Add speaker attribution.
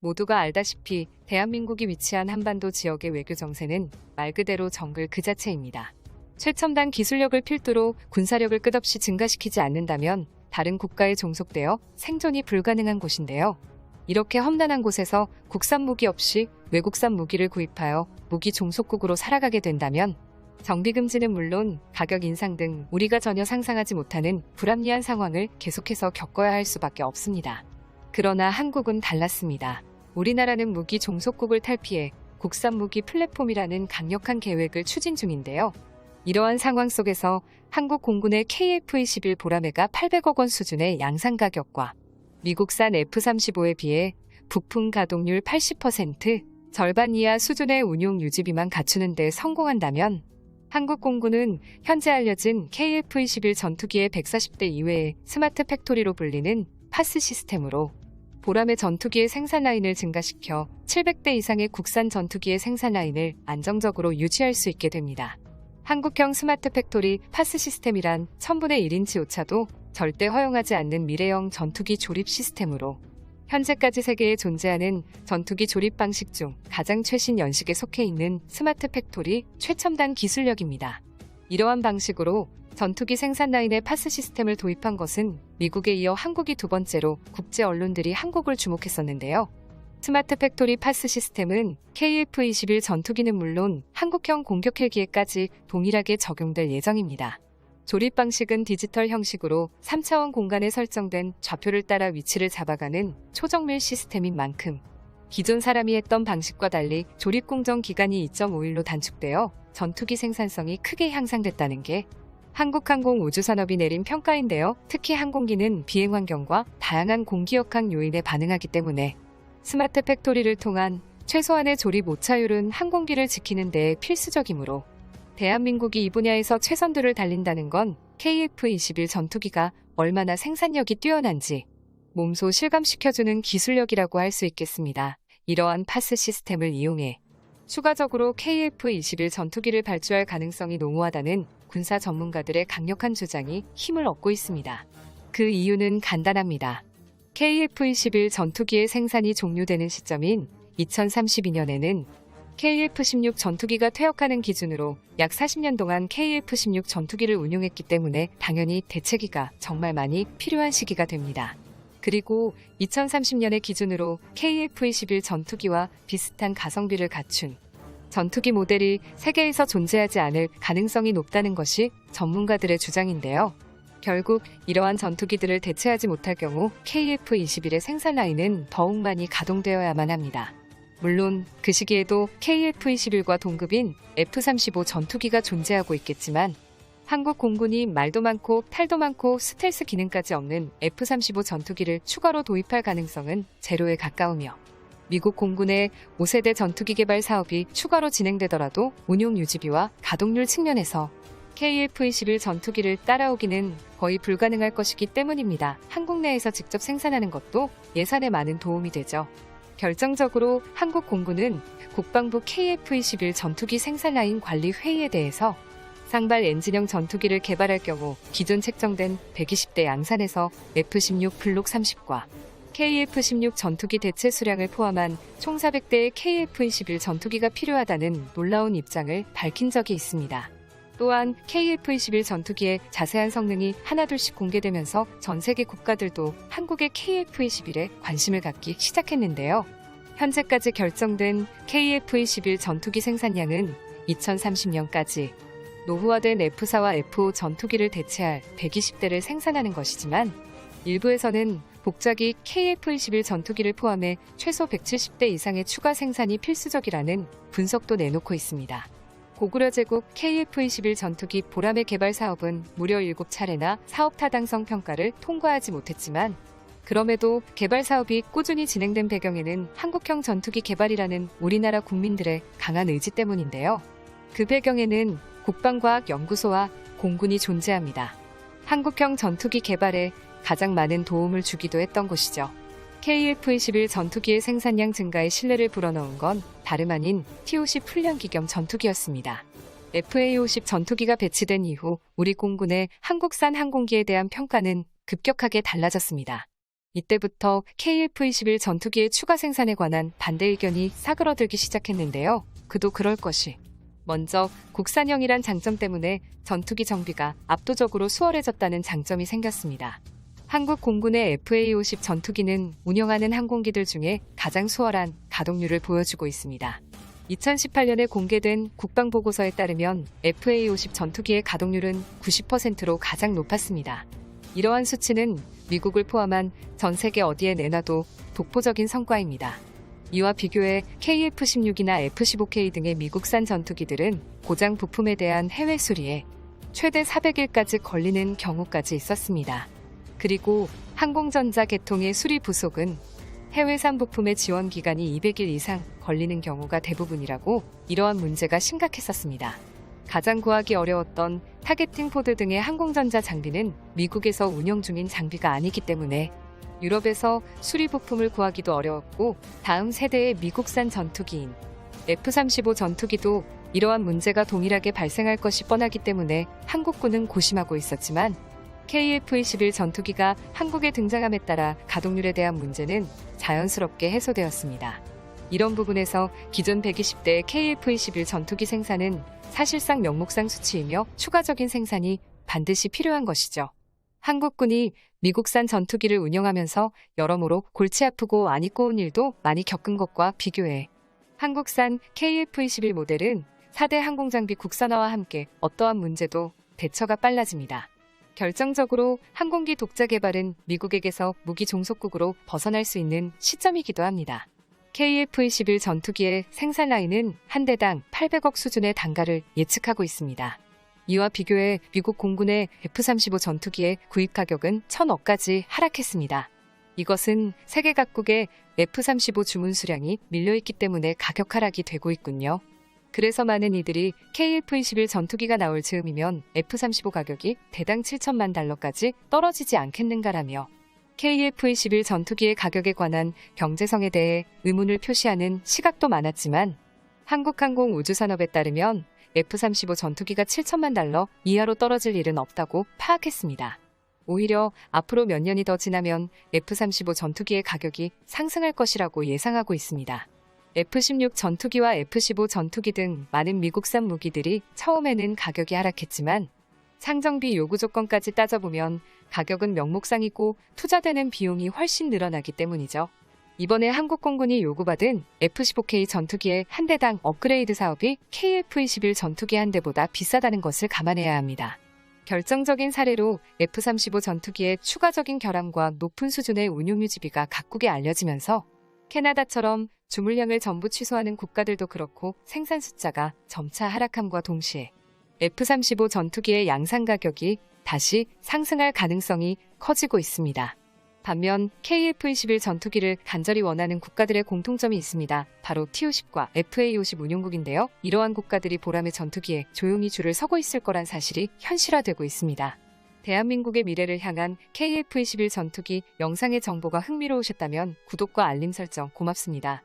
Speaker 1: 모두가 알다시피 대한민국이 위치한 한반도 지역의 외교 정세는 말 그대로 정글 그 자체입니다. 최첨단 기술력을 필두로 군사력을 끝없이 증가시키지 않는다면 다른 국가에 종속되어 생존이 불가능한 곳인데요. 이렇게 험난한 곳에서 국산 무기 없이 외국산 무기를 구입하여 무기 종속국으로 살아가게 된다면 정비 금지는 물론 가격 인상 등 우리가 전혀 상상하지 못하는 불합리한 상황을 계속해서 겪어야 할 수밖에 없습니다. 그러나 한국은 달랐습니다. 우리나라는 무기 종속국을 탈피해 국산 무기 플랫폼이라는 강력한 계획을 추진 중인데요. 이러한 상황 속에서 한국 공군의 KF-21 보라매가 800억 원 수준의 양산 가격과 미국산 F-35에 비해 부품 가동률 80%, 절반 이하 수준의 운용 유지비만 갖추는 데 성공한다면 한국 공군은 현재 알려진 KF-21 전투기의 140대 이외의 스마트 팩토리로 불리는 파스 시스템으로 보라매 전투기의 생산 라인을 증가시켜 700대 이상의 국산 전투기의 생산 라인을 안정적으로 유지할 수 있게 됩니다. 한국형 스마트 팩토리 파스 시스템이란 1000분의 1인치 오차도 절대 허용하지 않는 미래형 전투기 조립 시스템으로 현재까지 세계에 존재하는 전투기 조립 방식 중 가장 최신 연식에 속해 있는 스마트 팩토리 최첨단 기술력입니다. 이러한 방식으로 전투기 생산 라인에 파스 시스템을 도입한 것은 미국에 이어 한국이 두 번째로 국제 언론들이 한국을 주목했었는데요. 스마트 팩토리 파스 시스템은 KF-21 전투기는 물론 한국형 공격 헬기에까지 동일하게 적용될 예정입니다. 조립 방식은 디지털 형식으로 3차원 공간에 설정된 좌표를 따라 위치를 잡아가는 초정밀 시스템인 만큼 기존 사람이 했던 방식과 달리 조립 공정 기간이 2.5일로 단축되어 전투기 생산성이 크게 향상됐다는 게 한국항공우주산업이 내린 평가인데요. 특히 항공기는 비행 환경과 다양한 공기 역학 요인에 반응하기 때문에 스마트 팩토리를 통한 최소한의 조립 오차율은 항공기를 지키는 데 필수적이므로 대한민국이 이 분야에서 최선두를 달린다는 건 KF-21 전투기가 얼마나 생산력이 뛰어난지 몸소 실감시켜주는 기술력이라고 할 수 있겠습니다. 이러한 파스 시스템을 이용해 추가적으로 KF-21 전투기를 발주할 가능성이 농후하다는 군사 전문가들의 강력한 주장이 힘을 얻고 있습니다. 그 이유는 간단합니다. KF-21 전투기의 생산이 종료되는 시점인 2032년에는 KF-16 전투기가 퇴역하는 기준으로 약 40년 동안 KF-16 전투기를 운용했기 때문에 당연히 대체기가 정말 많이 필요한 시기가 됩니다. 그리고 2030년의 기준으로 KF-21 전투기와 비슷한 가성비를 갖춘 전투기 모델이 세계에서 존재하지 않을 가능성이 높다는 것이 전문가들의 주장인데요. 결국 이러한 전투기들을 대체하지 못할 경우 KF-21의 생산 라인은 더욱 많이 가동되어야만 합니다. 물론 그 시기에도 KF-21과 동급인 F-35 전투기가 존재하고 있겠지만 한국 공군이 말도 많고 탈도 많고 스텔스 기능까지 없는 F-35 전투기를 추가로 도입할 가능성은 제로에 가까우며 미국 공군의 5세대 전투기 개발 사업이 추가로 진행되더라도 운용 유지비와 가동률 측면에서 KF-21 전투기를 따라오기는 거의 불가능할 것이기 때문입니다. 한국 내에서 직접 생산하는 것도 예산에 많은 도움이 되죠. 결정적으로 한국 공군은 국방부 KF-21 전투기 생산 라인 관리 회의에 대해서 상발 엔진형 전투기를 개발할 경우 기존 책정된 120대 양산에서 F-16 블록 30과 KF-16 전투기 대체 수량을 포함한 총 400대의 KF-21 전투기가 필요하다는 놀라운 입장을 밝힌 적이 있습니다. 또한 KF-21 전투기의 자세한 성능이 하나둘씩 공개되면서 전 세계 국가들도 한국의 KF-21에 관심을 갖기 시작했는데요. 현재까지 결정된 KF-21 전투기 생산량은 2030년까지 노후화된 F4와 F5 전투기를 대체할 120대를 생산하는 것이지만 일부에서는 복자기 KF-21 전투기를 포함해 최소 170대 이상의 추가 생산이 필수적이라는 분석도 내놓고 있습니다. 고구려 제국 KF-21 전투기 보라매 개발 사업은 무려 7차례나 사업 타당성 평가를 통과하지 못했지만 그럼에도 개발 사업이 꾸준히 진행된 배경에는 한국형 전투기 개발이라는 우리나라 국민들의 강한 의지 때문인데요. 그 배경에는 국방과학연구소와 공군이 존재합니다. 한국형 전투기 개발에 가장 많은 도움을 주기도 했던 곳이죠. KF-21 전투기의 생산량 증가에 신뢰를 불어넣은 건 다름 아닌 T-50 훈련기 겸 전투기였습니다. FA-50 전투기가 배치된 이후 우리 공군의 한국산 항공기에 대한 평가는 급격하게 달라졌습니다. 이때부터 KF-21 전투기의 추가 생산에 관한 반대 의견이 사그러들기 시작했는데요. 그도 그럴 것이. 먼저 국산형이란 장점 때문에 전투기 정비가 압도적으로 수월해졌다는 장점이 생겼습니다. 한국 공군의 FA-50 전투기는 운영하는 항공기들 중에 가장 수월한 가동률을 보여주고 있습니다. 2018년에 공개된 국방보고서에 따르면 FA-50 전투기의 가동률은 90%로 가장 높았습니다. 이러한 수치는 미국을 포함한 전 세계 어디에 내놔도 독보적인 성과입니다. 이와 비교해 KF-16이나 F-15K 등의 미국산 전투기들은 고장 부품에 대한 해외 수리에 최대 400일까지 걸리는 경우까지 있었습니다. 그리고 항공전자 계통의 수리 부속은 해외산 부품의 지원 기간이 200일 이상 걸리는 경우가 대부분이라고 이러한 문제가 심각했었습니다. 가장 구하기 어려웠던 타겟팅 포드 등의 항공전자 장비는 미국에서 운영 중인 장비가 아니기 때문에 유럽에서 수리 부품을 구하기도 어려웠고 다음 세대의 미국산 전투기인 F-35 전투기도 이러한 문제가 동일하게 발생할 것이 뻔하기 때문에 한국군은 고심하고 있었지만 KF-21 전투기가 한국에 등장함에 따라 가동률에 대한 문제는 자연스럽게 해소되었습니다. 이런 부분에서 기존 120대 KF-21 전투기 생산은 사실상 명목상 수치이며 추가적인 생산이 반드시 필요한 것이죠. 한국군이 미국산 전투기를 운영하면서 여러모로 골치 아프고 안 입고 온 일도 많이 겪은 것과 비교해 한국산 KF-21 모델은 4대 항공장비 국산화와 함께 어떠한 문제도 대처가 빨라집니다. 결정적으로 항공기 독자 개발은 미국에게서 무기 종속국으로 벗어날 수 있는 시점이기도 합니다. KF-21 전투기의 생산 라인은 한 대당 800억 수준의 단가를 예측하고 있습니다. 이와 비교해 미국 공군의 F-35 전투기의 구입 가격은 1,000억까지 하락했습니다. 이것은 세계 각국의 F-35 주문 수량이 밀려있기 때문에 가격 하락이 되고 있군요. 그래서 많은 이들이 KF-21 전투기가 나올 즈음이면 F-35 가격이 대당 7천만 달러까지 떨어지지 않겠는가라며 KF-21 전투기의 가격에 관한 경제성에 대해 의문을 표시하는 시각도 많았지만 한국항공우주산업에 따르면 F-35 전투기가 7천만 달러 이하로 떨어질 일은 없다고 파악했습니다. 오히려 앞으로 몇 년이 더 지나면 F-35 전투기의 가격이 상승할 것이라고 예상하고 있습니다. F-16 전투기와 F-15 전투기 등 많은 미국산 무기들이 처음에는 가격이 하락했지만 상정비 요구 조건까지 따져보면 가격은 명목상이고 투자되는 비용이 훨씬 늘어나기 때문이죠. 이번에 한국공군이 요구받은 F-15K 전투기의 한 대당 업그레이드 사업이 KF-21 전투기 한 대보다 비싸다는 것을 감안해야 합니다. 결정적인 사례로 F-35 전투기의 추가적인 결함과 높은 수준의 운용 유지비가 각국에 알려지면서 캐나다처럼 주물량을 전부 취소하는 국가들도 그렇고 생산 숫자가 점차 하락함과 동시에 F-35 전투기의 양산 가격이 다시 상승할 가능성이 커지고 있습니다. 반면 KF-21 전투기를 간절히 원하는 국가들의 공통점이 있습니다. 바로 TU-10과 FA-50 운용국인데요. 이러한 국가들이 보람의 전투기에 조용히 줄을 서고 있을 거란 사실이 현실화되고 있습니다. 대한민국의 미래를 향한 KF-21 전투기 영상의 정보가 흥미로우셨다면 구독과 알림 설정 고맙습니다.